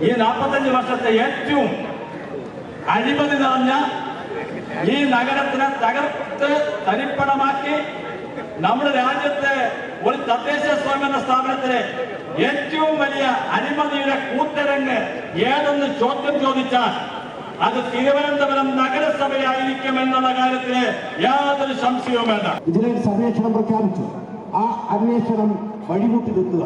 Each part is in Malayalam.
ഈ 45 വർഷത്തെ ഏറ്റവും അഴിമതി നിറഞ്ഞ ഈ നഗരത്തിനെ തകർത്ത് തരിപ്പണമാക്കി നമ്മുടെ രാജ്യത്തെ ഒരു തദ്ദേശ സ്വയംഭരണ സ്ഥാപനത്തിലെ ഏറ്റവും വലിയ അഴിമതിയുടെ കൂത്തരങ്ങ് ഏതെന്ന് ചോദ്യം ചോദിച്ചാൽ അത് തിരുവനന്തപുരം നഗരസഭയായിരിക്കും എന്നുള്ള കാര്യത്തിന് യാതൊരു സംശയവും വേണ്ട. വിജിലൻസ് അന്വേഷണം പ്രഖ്യാപിച്ചു. ആ അന്വേഷണം വഴിമുട്ടി നിൽക്കുക.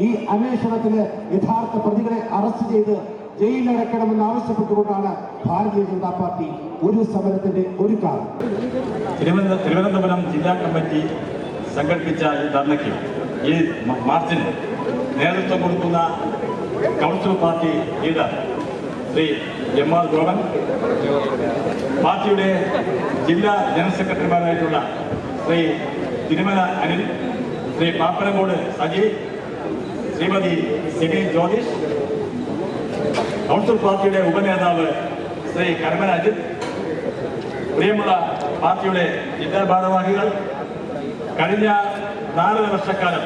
ഈ അന്വേഷണത്തിന് യഥാർത്ഥ പ്രതികളെ അറസ്റ്റ് ചെയ്ത് ജയിലിലടക്കണമെന്ന് ആവശ്യപ്പെട്ടുകൊണ്ടാണ് ഭാരതീയ ജനതാ പാർട്ടി ഒരു സമരത്തിന്റെ ഒരു കാലം. തിരുവനന്തപുരം ജില്ലാ കമ്മിറ്റി സംഘടിപ്പിച്ച ഈ ധർണയ്ക്ക് ഈ മാർച്ചിന് നേതൃത്വം കൊടുക്കുന്ന council party leader Shri എം.ആർ. Goan, പാർട്ടിയുടെ ജില്ലാ ജനറൽ സെക്രട്ടറിമാരായിട്ടുള്ള ശ്രീ തിരുമല അനിൽ, ശ്രീ പാപ്പനങ്കോട് സജി, ശ്രീമതി സിമി ജ്യോതിഷ്, കൗൺസിൽ പാർട്ടിയുടെ ഉപനേതാവ് ശ്രീ കരമന അജിത്, പ്രിയമുള്ള പാർട്ടിയുടെ ജില്ലാ ഭാരവാഹികൾ, കഴിഞ്ഞ 4 വർഷക്കാലം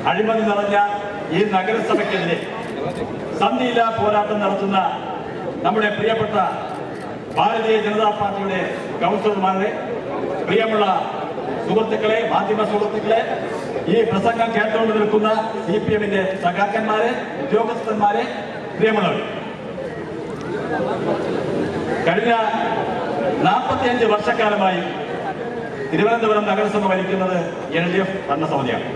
അഴിമതി നിറഞ്ഞ ഈ നഗരസഭയ്ക്കെതിരെ സന്ധിയില്ലാ പോരാട്ടം നടത്തുന്ന നമ്മുടെ പ്രിയപ്പെട്ട ഭാരതീയ ജനതാ പാർട്ടിയുടെ കൗൺസിലർമാരെ, പ്രിയമുള്ള സുഹൃത്തുക്കളെ, മാധ്യമ സുഹൃത്തുക്കളെ, ഈ പ്രസംഗം കേട്ടുകൊണ്ട് നിൽക്കുന്ന CPM-ന്റെ സഖാക്കന്മാരെ, ഉദ്യോഗസ്ഥന്മാരെ, പ്രിയമുള്ളവർ, കഴിഞ്ഞ 45 വർഷക്കാലമായി തിരുവനന്തപുരം നഗരസഭ ഭരിക്കുന്നത് LDF ഭരണസമിതിയാണ്.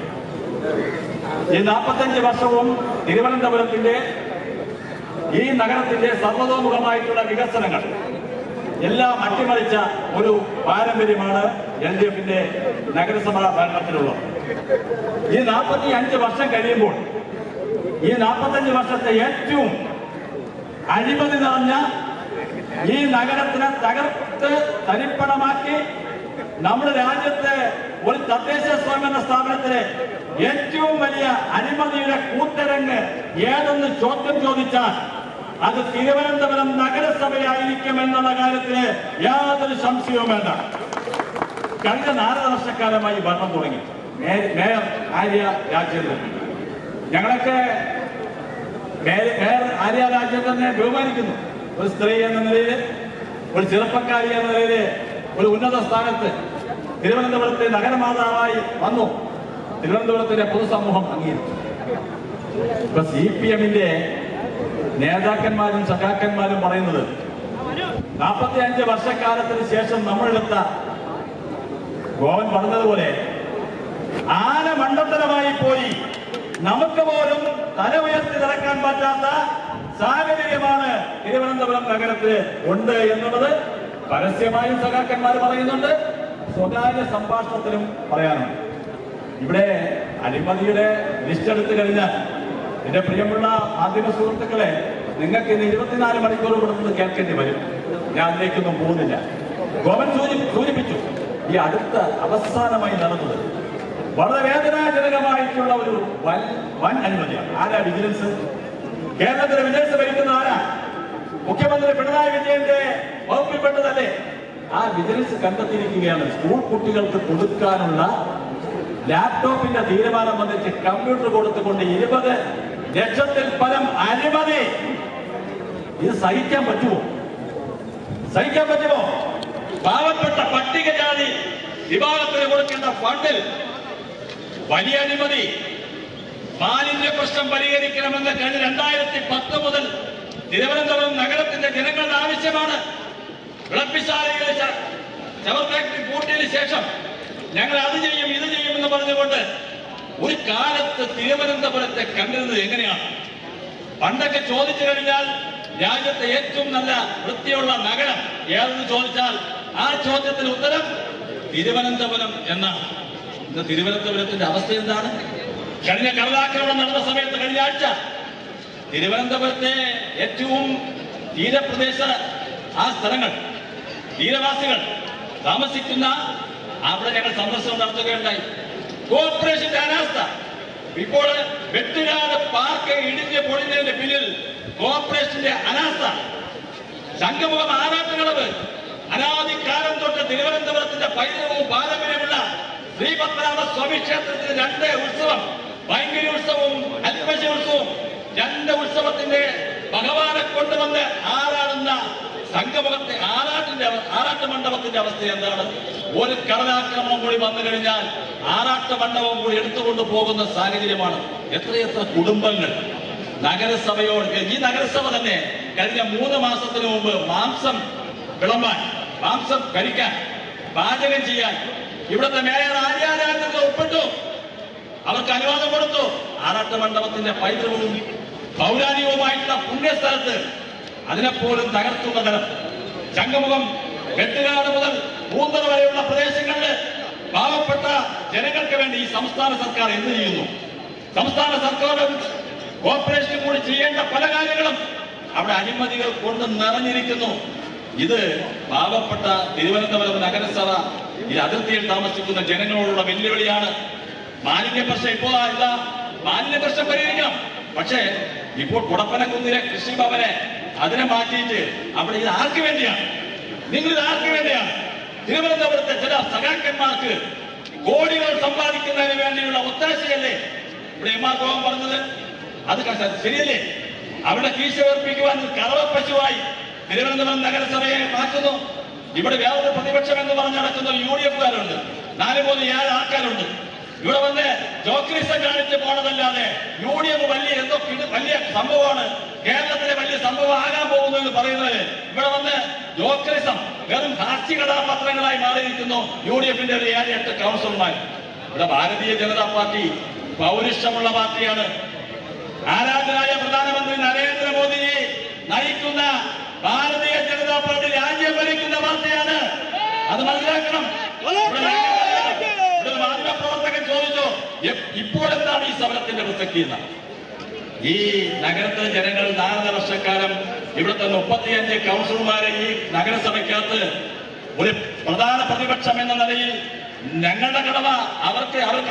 ഈ 45 വർഷവും തിരുവനന്തപുരത്തിന്റെ ഈ നഗരത്തിന്റെ സർവതോമുഖമായിട്ടുള്ള വികസനങ്ങൾ എല്ലാം അട്ടിമറിച്ച ഒരു പാരമ്പര്യമാണ് LDF-ന്റെ നഗരസഭാ ഭരണത്തിലുള്ളത്. ഈ 45 വർഷം കഴിയുമ്പോൾ ഈ 45 വർഷത്തെ ഏറ്റവും അഴിമതി നിറഞ്ഞ ഈ നഗരത്തിനെ തകർത്ത് തരിപ്പണമാക്കി നമ്മുടെ രാജ്യത്തെ ഒരു തദ്ദേശ സ്വയംഭരണ സ്ഥാപനത്തിലെ ഏറ്റവും വലിയ അഴിമതിയുടെ കൂത്തരങ്ങ് ഏതെന്ന് ചോദ്യം ചോദിച്ചാൽ അത് തിരുവനന്തപുരം നഗരസഭയായിരിക്കും എന്നുള്ള കാര്യത്തിന് യാതൊരു സംശയവും വേണ്ട. കഴിഞ്ഞ 4 വർഷക്കാലമായി ഭരണം തുടങ്ങി മേയർ ആര്യ രാജേന്ദ്രൻ. ഞങ്ങളൊക്കെ മേയർ ആര്യ രാജേന്ദ്രനെ ബഹുമാനിക്കുന്നു. ഒരു സ്ത്രീ എന്ന നിലയിൽ, ഒരു ചെറുപ്പക്കാരി എന്ന നിലയിൽ, ഒരു ഉന്നത സ്ഥാനത്ത് തിരുവനന്തപുരത്തെ നഗരമാതാവായി വന്നു. തിരുവനന്തപുരത്തിന്റെ പൊതുസമൂഹം അംഗീകരിച്ചു. ഇപ്പൊ CPM-ന്റെ നേതാക്കന്മാരും സഖാക്കന്മാരും പറയുന്നത് 45 വർഷക്കാലത്തിന് ശേഷം നമ്മളെടുത്ത ഗോവൻ പറഞ്ഞതുപോലെ ആന മണ്ടത്തരമായി പോയി, നമുക്ക് പോലും തല ഉയർത്തി നടക്കാൻ പറ്റാത്ത സാഹചര്യമാണ് തിരുവനന്തപുരം നഗരത്തിൽ ഉണ്ട് എന്നുള്ളത് പരസ്യമായും സഖാക്കന്മാർ പറയുന്നുണ്ട്, സ്വകാര്യ സംഭാഷണത്തിലും പറയാനുണ്ട്. ഇവിടെ അഴിമതിയുടെ ലിസ്റ്റ് എടുത്തു കഴിഞ്ഞാൽ എന്റെ പ്രിയമുള്ള മാധ്യമ സുഹൃത്തുക്കളെ, നിങ്ങൾക്ക് ഇന്ന് 24 മണിക്കൂർ കൊടുക്കുന്നത് കേൾക്കേണ്ടി വരും. ഞാൻ അതിലേക്കൊന്നും പോകുന്നില്ല. ഗോവൻ സൂചിപ്പിച്ചു, ഈ അടുത്ത അവസാനമായി നടന്നത് വളരെ വേദനാജനകമായിട്ടുള്ള ഒരു വൻ അഴിമതിയാണ്. ആരാ വിജിലൻസ്? കേരളത്തിലെ വിജിലൻസ് ഭരിക്കുന്ന ആരാ? മുഖ്യമന്ത്രി പിണറായി വിജയന്റെ വകുപ്പിൽപ്പെട്ടതല്ലേ? ആ വിജിലൻസ് കണ്ടെത്തിയിരിക്കുകയാണ് സ്കൂൾ കുട്ടികൾക്ക് കൊടുക്കാനുള്ള ലാപ്ടോപ്പിന്റെ തീരുമാനം വന്നിട്ട് കമ്പ്യൂട്ടർ കൊടുത്തുകൊണ്ട് 20 ലക്ഷത്തിൽ പരം അഴിമതി. ഇത് സഹിക്കാൻ പറ്റുമോ? സഹിക്കാൻ പറ്റുമോ? പാവപ്പെട്ട പട്ടികജാതി വിഭാഗത്തിന് കൊടുക്കേണ്ട ഫണ്ടിൽ വലിയ അഴിമതി. മാലിന്യ പ്രശ്നം പരിഹരിക്കണമെന്ന് കഴിഞ്ഞ 2010 മുതൽ തിരുവനന്തപുരം നഗരത്തിന്റെ ജനങ്ങളുടെ ആവശ്യമാണ്. വിളപ്പിശാലയിലെ ചവർ ഫാക്ടറി പൂട്ടിയതിനു ശേഷം ഞങ്ങൾ അത് ചെയ്യും ഇത് ചെയ്യുമെന്ന് പറഞ്ഞുകൊണ്ട് ഒരു കാലത്ത് തിരുവനന്തപുരത്തെ കണ്ടിരുന്നത് എങ്ങനെയാണ്? പണ്ടൊക്കെ ചോദിച്ചു കഴിഞ്ഞാൽ രാജ്യത്തെ ഏറ്റവും നല്ല വൃത്തിയുള്ള നഗരം ഏതെന്ന് ചോദിച്ചാൽ ആ ചോദ്യത്തിന് ഉത്തരം തിരുവനന്തപുരം എന്നാണ്. ഇന്ന് തിരുവനന്തപുരത്തിന്റെ അവസ്ഥ എന്താണ്? കഴിഞ്ഞ കടലാക്രമണം നടന്ന സമയത്ത് കഴിഞ്ഞ ആഴ്ച തിരുവനന്തപുരത്തെ ഏറ്റവും തീരപ്രദേശ ആ സ്ഥലങ്ങൾ, തീരവാസികൾ താമസിക്കുന്ന അവിടെ ഞങ്ങൾ സന്ദർശനം നടത്തുകയുണ്ടായി. കോർപ്പറേഷന്റെ അനാസ്ഥ. ഇപ്പോൾ വെട്ടുകാട് പാർക്ക് ഇടിഞ്ഞ് പൊളിഞ്ഞതിന്റെ പിന്നിൽ കോർപ്പറേഷന്റെ അനാസ്ഥ. ശംഖുമുഖം ആറാട്ടുകടവ് അനാദികാലം തൊട്ട് തിരുവനന്തപുരത്തിന്റെ പൈതൃകവും പാരമ്പര്യമുള്ള ശ്രീപത്മനാഭ സ്വാമി ക്ഷേത്രത്തിന്റെ 2 ഉത്സവം, ഭയങ്കര ഉത്സവവും അൽപശ ഉത്സവവും 2 കൊണ്ടുവന്ന് ആറാടുന്ന സംഗമത്തെ ആറാട്ട് മണ്ഡപത്തിന്റെ അവസ്ഥ എന്താണ്? ഒരു കടലാക്രമണം കൂടി വന്നു കഴിഞ്ഞാൽ ആറാട്ട് മണ്ഡപം കൂടി എടുത്തുകൊണ്ട് പോകുന്ന സാഹചര്യമാണ്. എത്രയെത്ര കുടുംബങ്ങൾ നഗരസഭയോട്, ഈ നഗരസഭ തന്നെ കഴിഞ്ഞ 3 മാസത്തിന് മുമ്പ് മാംസം വിളമ്പാൻ, മാംസം കഴിക്കാൻ, പാചകം ചെയ്യാൻ ഇവിടുത്തെ മേയർ ആര്യാരാജൻ ഒപ്പിട്ടു. അവർക്ക് അനുവാദം കൊടുത്തു. ആറാട്ട് മണ്ഡപത്തിന്റെ പൈതൃകവും പൗരാണികവുമായിട്ടുള്ള പുണ്യസ്ഥലത്ത് അതിനെപ്പോലും തകർക്കുന്ന തരം ചങ്ങമുഖം, വെട്ടുകാട് മുതൽ പൂന്തറ വരെയുള്ള പ്രദേശങ്ങളിൽ പാവപ്പെട്ട ജനങ്ങൾക്ക് വേണ്ടി ഈ സംസ്ഥാന സർക്കാർ എന്ത് ചെയ്യുന്നു? സംസ്ഥാന സർക്കാരും കോർപ്പറേഷനും കൂടി ചെയ്യേണ്ട പല കാര്യങ്ങളും അവിടെ അഴിമതികൾ കൊണ്ട് നിറഞ്ഞിരിക്കുന്നു. ഇത് പാവപ്പെട്ട തിരുവനന്തപുരം നഗരസഭ ഈ അതിർത്തിയിൽ താമസിക്കുന്ന ജനങ്ങളോടുള്ള വെല്ലുവിളിയാണ്. മാലിന്യ പ്രശ്നം ഇപ്പോൾ ഇല്ല, മാലിന്യ പ്രശ്നം പരിഹരിക്കണം. പക്ഷേ ഇപ്പോൾ കുടപ്പനക്കുന്നിലെ കൃഷിഭവനെ അതിനെ മാറ്റിയിട്ട് അവിടെ ഇത് ആർക്ക് വേണ്ടിയാണ്? നിങ്ങൾ ഇത് ആർക്ക് വേണ്ടിയാണ്? തിരുവനന്തപുരത്തെ ചില സഖാക്കന്മാർക്ക് കോടികൾ സമ്പാദിക്കുന്നതിന് വേണ്ടിയുള്ള ഒത്താശയല്ലേ ഇവിടെ എം ആർ ഗോവൻ പറഞ്ഞത്? അത് ശരിയല്ലേ? അവിടെ കീശ ഉറപ്പിക്കുവാൻ കറവപ്പശുവായി തിരുവനന്തപുരം നഗരസഭയെ മാറ്റുന്നു. ഇവിടെ വേറൊരു പ്രതിപക്ഷം എന്ന് പറഞ്ഞ് നടക്കുന്ന UDF-കാരുണ്ട്, 4-7 ആൾക്കാരുണ്ട്. ഇവിടെ വന്ന് ജോക്രിസം കാണിച്ച് പോണതല്ലാതെ UDF വലിയ സംഭവമാണ്, കേരളത്തിലെ വലിയ സംഭവം ആകാൻ പോകുന്നു എന്ന് പറയുന്നത്. ഇവിടെ വന്ന് ജോക്രിസം വെറും ഹാസ്യ കഥാപാത്രങ്ങളായി മാറിയിരിക്കുന്നു UDF-ന്റെ ഒരു 7-8 കൗൺസിലർമാർ. ഇവിടെ ഭാരതീയ ജനതാ പാർട്ടി പൗരുഷമുള്ള പാർട്ടിയാണ്. ആരാധനായ പ്രധാനമന്ത്രി നരേന്ദ്രമോദിയെ നയിക്കുന്ന ഭാരതീയ ജനതാ പാർട്ടി രാജ്യം ഭരിക്കുന്ന പാർട്ടിയാണ്. അത് മനസ്സിലാക്കണം. മാധ്യമപ്രവർത്തകൻ ചോദിച്ചു, ഇപ്പോൾ എന്താണ് ഈ സമരത്തിന്റെ പ്രസക്തി എന്ന്. ഈ നഗരത്തിലെ ജനങ്ങൾ 4 വർഷക്കാലം ഇവിടുത്തെ 35 കൗൺസിലർമാരെ ഈ നഗരസഭയ്ക്കകത്ത് ഒരു പ്രധാന പ്രതിപക്ഷം എന്ന നിലയിൽ ഞങ്ങളുടെ കടമ അവർ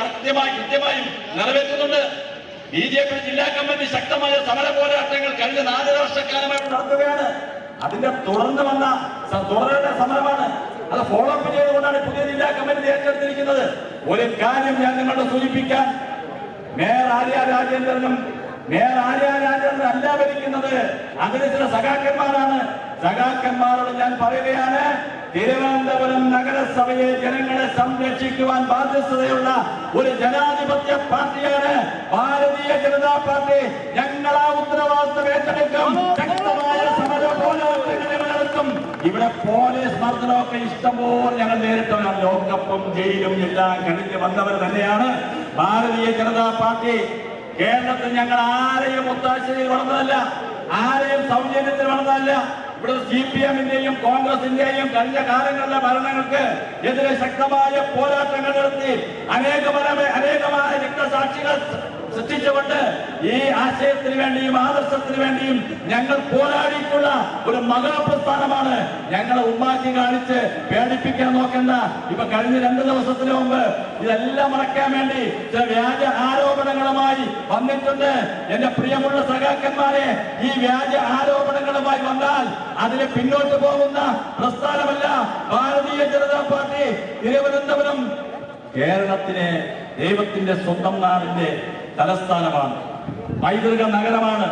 കൃത്യമായും നിറവേറ്റുന്നുണ്ട്. BJP ജില്ലാ കമ്മിറ്റി ശക്തമായ സമര പോരാട്ടങ്ങൾ കഴിഞ്ഞ 4 വർഷക്കാലമായി നടത്തുകയാണ്. അതിന്റെ തുടരേണ്ട സമരമാണ്. അത് ഫോളോ അപ്പ് ചെയ്തുകൊണ്ടാണ് പുതിയ ജില്ലാ കമ്മിറ്റി ഏറ്റെടുത്തിരിക്കുന്നത്. ഒരു കാര്യം ഞാൻ നിങ്ങളോട് സൂചിപ്പിക്കാൻ, മേയർ ആര്യാരാജേന്ദ്രൻ അല്ല ഭരിക്കുന്നത്, അതിന് ചില സഖാക്കന്മാരാണ്. സഖാക്കന്മാരോട് ഞാൻ പറയുകയാണ്, തിരുവനന്തപുരം നഗരസഭയെ ജനങ്ങളെ സംരക്ഷിക്കുവാൻ ബാധ്യതയുള്ള ഒരു ജനാധിപത്യ പാർട്ടിയാണ് ഭാരതീയ ജനതാ പാർട്ടി. ഞങ്ങൾ ആ ഉത്തരവാദിത്വം ഏറ്റെടുക്കും. ശക്തമായ സമര പോരാട്ടങ്ങൾ നടത്തും. ഇവിടെ പോലീസ് മർദ്ദനമൊക്കെ ഇഷ്ടംപോലെ ഞങ്ങൾ നേരിട്ടവരാണ്. ലോകകപ്പും ജയിലും എല്ലാം കഴിഞ്ഞ് വന്നവർ തന്നെയാണ് ഭാരതീയ ജനതാ പാർട്ടി. കേരളത്തിൽ ഞങ്ങൾ ആരെയും ഒത്താശയിൽ വളർന്നതല്ല, ആരെയും സൗജന്യത്തിൽ വളർന്നതല്ല. ഇവിടെ CPM-ന്റെയും കോൺഗ്രസിന്റെയും കഴിഞ്ഞ കാലങ്ങളിലെ ഭരണങ്ങൾക്ക് എതിരെ ശക്തമായ പോരാട്ടങ്ങൾ നടത്തി അനേകമായ രക്തസാക്ഷികൾ സൃഷ്ടിച്ചുകൊണ്ട് ഈ ആശയത്തിന് വേണ്ടിയും ആദർശത്തിന് വേണ്ടിയും ഞങ്ങൾ പോരാടിയിട്ടുള്ള ഒരു മഹാപ്രസ്ഥാനമാണ്. ഞങ്ങളെ ഉമ്മാക്കി കാണിച്ച് പേടിപ്പിക്കാൻ നോക്കണ്ട. ഇപ്പൊ കഴിഞ്ഞ 2 ദിവസത്തിന് മുമ്പ് ഇതെല്ലാം മറക്കാൻ വേണ്ടി ചില വ്യാജ ആരോപണങ്ങളുമായി വന്നിട്ടുണ്ട്. എന്റെ പ്രിയമുള്ള സഖാക്കന്മാരെ, ഈ വ്യാജ ആരോപണങ്ങളുമായി വന്നാൽ അതിന് പിന്നോട്ട് പോകുന്ന പ്രസ്ഥാനമല്ല ഭാരതീയ ജനതാ പാർട്ടി. തിരുവനന്തപുരം കേരളത്തിലെ ദൈവത്തിന്റെ സ്വന്തം നാടിന്റെ തലസ്ഥാനമാണ്, പൈതൃക നഗരമാണ്.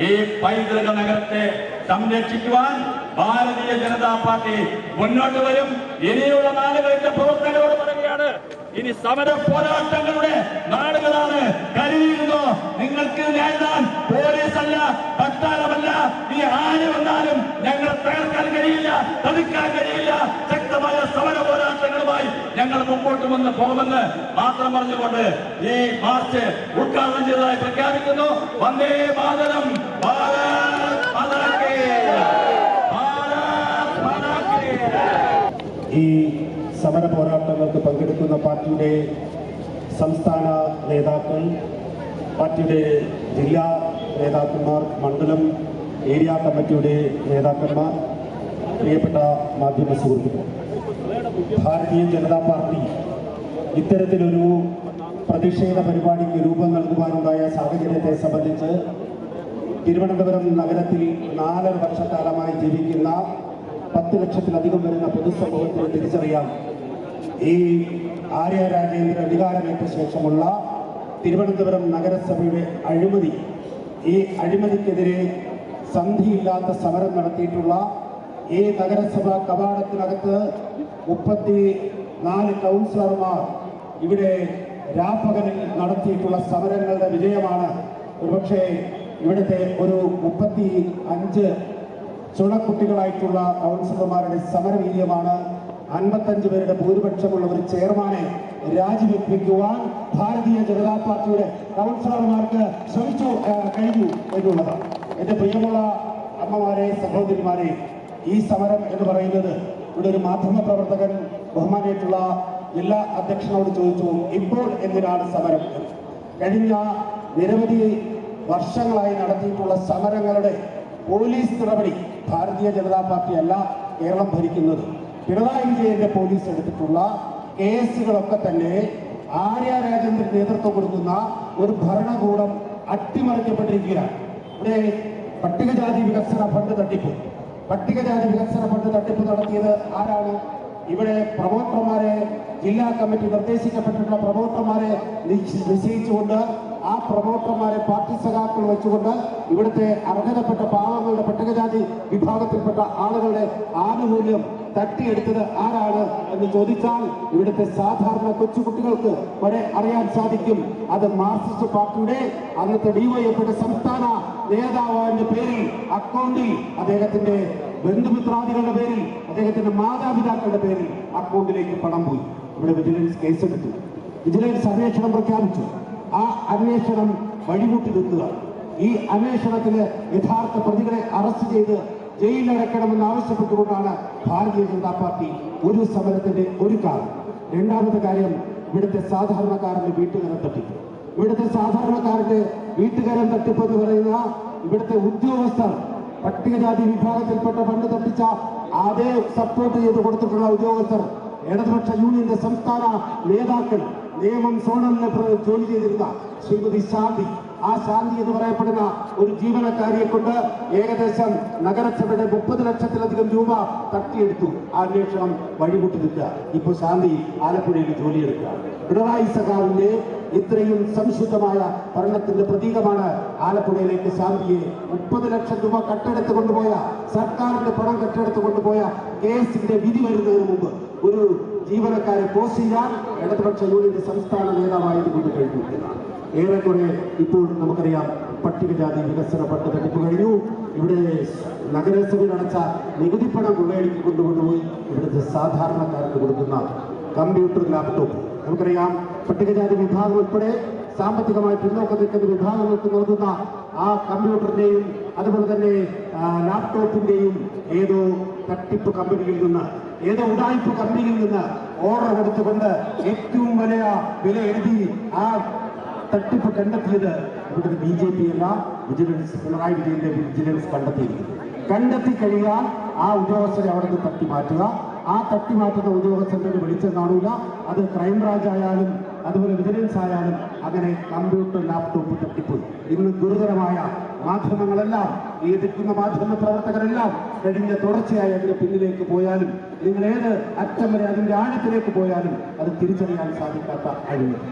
ഈ പൈതൃക നഗരത്തെ സംരക്ഷിക്കുവാൻ ഭാരതീയ ജനതാ പാർട്ടി മുന്നോട്ട് വരും. ഇനിയുള്ള നാളുകളിന്റെ പ്രവർത്തകരോട് പറയുകയാണ്, ഇനി സമര പോരാട്ടങ്ങളുടെ നാടുകളാണ്. കരുതിയിരുന്നു, നിങ്ങൾക്ക് നേരിടാൻ പോലീസല്ല, പട്ടാളമല്ല, ഈ ആര് വന്നാലും ഞങ്ങൾ തകർക്കാൻ കഴിയില്ല, തടുക്കാൻ കഴിയില്ല. ശക്തമായ സമര പോരാട്ടങ്ങളുമായി ഞങ്ങൾ മുമ്പോട്ട് പോകുമെന്ന് മാത്രം പറഞ്ഞുകൊണ്ട് ഈ മാർച്ച് ഉദ്ഘാടനം ചെയ്തതായി പ്രഖ്യാപിക്കുന്നു. വന്ദേ മാതരം. ഭാരത് മാതാ കീ ഈ സമര പോരാട്ടങ്ങൾക്ക് പങ്കെടുക്കുന്ന പാർട്ടിയുടെ സംസ്ഥാന നേതാക്കൾ, പാർട്ടിയുടെ ജില്ലാ നേതാക്കന്മാർ, മണ്ഡലം ഏരിയ കമ്മിറ്റിയുടെ നേതാക്കന്മാർ, പ്രിയപ്പെട്ട മാധ്യമ സുഹൃത്തുക്കൾ, ഭാരതീയ ജനതാ പാർട്ടി ഇത്തരത്തിലൊരു പ്രതിഷേധ പരിപാടിക്ക് രൂപം നൽകുവാനുണ്ടായ സാഹചര്യത്തെ സംബന്ധിച്ച് തിരുവനന്തപുരം നഗരത്തിൽ 4 വർഷക്കാലമായി ജീവിക്കുന്ന 10 ലക്ഷത്തിലധികം വരുന്ന പൊതുസമൂഹത്തിന് തിരിച്ചറിയാം. ഈ ആര്യാരാജേന്ദ്ര അധികാരമേറ്റ ശേഷമുള്ള തിരുവനന്തപുരം നഗരസഭയുടെ അഴിമതി, ഈ അഴിമതിക്കെതിരെ സന്ധിയില്ലാത്ത സമരം നടത്തിയിട്ടുള്ള ഈ നഗരസഭാ കവാടത്തിനകത്ത് 34 കൗൺസിലർമാർ ഇവിടെ രാപ്പകലിൽ നടത്തിയിട്ടുള്ള സമരങ്ങളുടെ വിജയമാണ്. ഒരുപക്ഷെ ഇവിടുത്തെ ഒരു 35 ചുണക്കുട്ടികളായിട്ടുള്ള കൗൺസിലർമാരുടെ സമരവീര്യമാണ് 55 പേരുടെ ഭൂരിപക്ഷമുള്ള ഒരു ചെയർമാനെ രാജിവെപ്പിക്കുവാൻ ഭാരതീയ ജനതാ പാർട്ടിയുടെ കൗൺസിലർമാർക്ക് ശ്രമിച്ചു കഴിഞ്ഞു എന്നുള്ളതാണ്. എന്റെ പ്രിയമുള്ള അമ്മമാരെ, സഹോദരിമാരെ, ഈ സമരം എന്ന് പറയുന്നത് ഇവിടെ ഒരു മാധ്യമ പ്രവർത്തകൻ ബഹുമാനായിട്ടുള്ള ജില്ലാ അധ്യക്ഷനോട് ചോദിച്ചു, ഇപ്പോൾ എന്തിനാണ് സമരം? കഴിഞ്ഞ നിരവധി വർഷങ്ങളായി നടത്തിയിട്ടുള്ള സമരങ്ങളുടെ പോലീസ് നടപടി ഭാരതീയ ജനതാ പാർട്ടിയല്ല കേരളം ഭരിക്കുന്നത്. പിണറായി വിജയന്റെ പോലീസ് എടുത്തിട്ടുള്ള കേസുകളൊക്കെ തന്നെ ആര്യ രാജേന്ദ്രൻ നേതൃത്വം കൊടുക്കുന്ന ഒരു ഭരണകൂടം അട്ടിമറിക്കപ്പെട്ടിരിക്കുകയാണ്. ഇവിടെ പട്ടികജാതി വികസന ഫണ്ട് തട്ടിപ്പ് നടത്തിയത് ആരാണ്? ഇവിടെ പ്രമോട്ടർമാരെ, ജില്ലാ കമ്മിറ്റി നിർദ്ദേശിക്കപ്പെട്ടിട്ടുള്ള പ്രമോട്ടർമാരെ നിശ്ചയിച്ചുകൊണ്ട് ആ പ്രമോട്ടർമാരെ പാർട്ടി സഖാക്കൾ വെച്ചുകൊണ്ട് ഇവിടുത്തെ അർഹതപ്പെട്ട പാവങ്ങളുടെ പട്ടികജാതി വിഭാഗത്തിൽപ്പെട്ട ആളുകളുടെ ആനുകൂല്യം തട്ടിയെടുത്തത് ആരാണ് എന്ന് ചോദിച്ചാൽ ഇവിടുത്തെ സാധാരണ കൊച്ചുകുട്ടികൾക്ക് വരെ അറിയാൻ സാധിക്കും. അത് മാർക്സിസ്റ്റ് പാർട്ടിയുടെ അന്നത്തെ ഡിവൈഎഫ്ഐയുടെ സംസ്ഥാന നേതാവിന്റെ പേരിൽ അക്കൗണ്ടിൽ അദ്ദേഹത്തിന്റെ ബന്ധുമിത്രാദികളുടെ പേരിൽ, അദ്ദേഹത്തിന്റെ മാതാപിതാക്കളുടെ പേരിൽ അക്കൗണ്ടിലേക്ക് പണം പോയി. ഇവിടെ വിജിലൻസ് കേസെടുത്തു, വിജിലൻസ് അന്വേഷണം പ്രഖ്യാപിച്ചു. ആ അന്വേഷണം വഴിമുട്ടി നിൽക്കുക. ഈ അന്വേഷണത്തിന് യഥാർത്ഥ പ്രതികളെ അറസ്റ്റ് ചെയ്ത് ജയിലിലടക്കണമെന്ന് ആവശ്യപ്പെട്ടുകൊണ്ടാണ് ഭാരതീയ ജനതാ പാർട്ടി ഒരു സമരത്തിന്റെ ഒരു കാര്യം. രണ്ടാമത്തെ കാര്യം, ഇവിടുത്തെ സാധാരണക്കാരന്റെ വീട്ടുകാരൻ തട്ടിപ്പ്. ഇവിടുത്തെ സാധാരണക്കാരന്റെ വീട്ടുകാരൻ തട്ടിപ്പ് എന്ന് പറയുന്ന ഇവിടുത്തെ ഉദ്യോഗസ്ഥർ, പട്ടികജാതി വിഭാഗത്തിൽപ്പെട്ട ഫണ്ട് തട്ടിച്ച അതേ സപ്പോർട്ട് ചെയ്ത് കൊടുത്തിട്ടുള്ള ഉദ്യോഗസ്ഥർ, ഇടതുപക്ഷ യൂണിയന്റെ സംസ്ഥാന നേതാക്കൾ, നിയമം സോണലിന് ജോലി ചെയ്തിരുന്ന ശ്രീമതി ശാന്തി, ആ ശാന്തി എന്ന് പറയപ്പെടുന്ന ഒരു ജീവനക്കാരിയെ കൊണ്ട് ഏകദേശം നഗരസഭയുടെ 30 ലക്ഷത്തിലധികം രൂപ തട്ടിയെടുത്തു. ആ അന്വേഷണം വഴിമുട്ടി നിൽക്കുക. ഇപ്പോൾ ശാന്തി ആലപ്പുഴയിൽ ജോലിയെടുക്കുക. പിണറായി സഖാവിന്റെ ഇത്രയും സംശുദ്ധമായ ഭരണത്തിന്റെ പ്രതീകമാണ് ആലപ്പുഴയിലേക്ക് ശാന്തിയെ 30 ലക്ഷം രൂപ കട്ടെടുത്ത് കൊണ്ടുപോയ, സർക്കാരിന്റെ പണം കട്ടെടുത്ത് കൊണ്ടുപോയ കേസിന്റെ വിധി വരുന്നതിന് മുമ്പ് ഒരു ജീവനക്കാരെ പോസ്റ്റ് ചെയ്യാൻ ഇടതുപക്ഷ യൂണിയന്റെ സംസ്ഥാന നേതാവായത് കൊണ്ട് കഴിഞ്ഞു എന്നാണ്. ഏറെക്കുറെ ഇപ്പോൾ നമുക്കറിയാം പട്ടികജാതി വികസന ഫണ്ട് തട്ടിപ്പ് കഴിഞ്ഞു. ഇവിടെ നഗരസഭയിൽ അടച്ച നികുതി പണം കൊള്ളയടിക്ക് കൊണ്ടുപോയി ഇവിടുത്തെ സാധാരണക്കാർക്ക് കൊടുക്കുന്ന കമ്പ്യൂട്ടർ, ലാപ്ടോപ്പ്. നമുക്കറിയാം പട്ടികജാതി വിഭാഗം ഉൾപ്പെടെ സാമ്പത്തികമായി പിന്നോക്കം നിൽക്കുന്ന വിഭാഗങ്ങൾക്ക് നൽകുന്ന ആ കമ്പ്യൂട്ടറിന്റെയും അതുപോലെ തന്നെ ലാപ്ടോപ്പിന്റെയും ഏതോ തട്ടിപ്പ് കമ്പനിയിൽ നിന്ന്, ഏതോ ഉടായ്പ കമ്പനിയിൽ നിന്ന് ഓർഡർ കൊടുത്തുകൊണ്ട് ഏറ്റവും വലിയ വില എഴുതി ആ തട്ടിപ്പ് കണ്ടെത്തിയത് ഇവിടുത്തെ BJP അല്ല, വിജിലൻസ്, പിണറായി വിജയന്റെ വിജിലൻസ് കണ്ടെത്തിയിരിക്കുന്നു. കണ്ടെത്തി കഴിയാൻ ആ ഉദ്യോഗസ്ഥരെ അവിടെ നിന്ന് തട്ടി മാറ്റുക. ആ തട്ടി മാറ്റുന്ന ഉദ്യോഗസ്ഥരുടെ വെളിച്ചം കാണൂല. അത് ക്രൈംബ്രാഞ്ച് ആയാലും അതുപോലെ വിജിലൻസ് ആയാലും അങ്ങനെ കമ്പ്യൂട്ടർ, ലാപ്ടോപ്പ് തട്ടിപ്പ്. ഇന്ന് ഗുരുതരമായ മാധ്യമങ്ങളെല്ലാം, ഈ എതിർക്കുന്ന മാധ്യമ പ്രവർത്തകരെല്ലാം കഴിഞ്ഞ തുടർച്ചയായി അതിന്റെ പിന്നിലേക്ക് പോയാലും, നിങ്ങൾ ഏത് അറ്റം വരെ അതിന്റെ ആഴത്തിലേക്ക് പോയാലും അത് തിരിച്ചറിയാൻ സാധിക്കാത്ത അഴിമതി.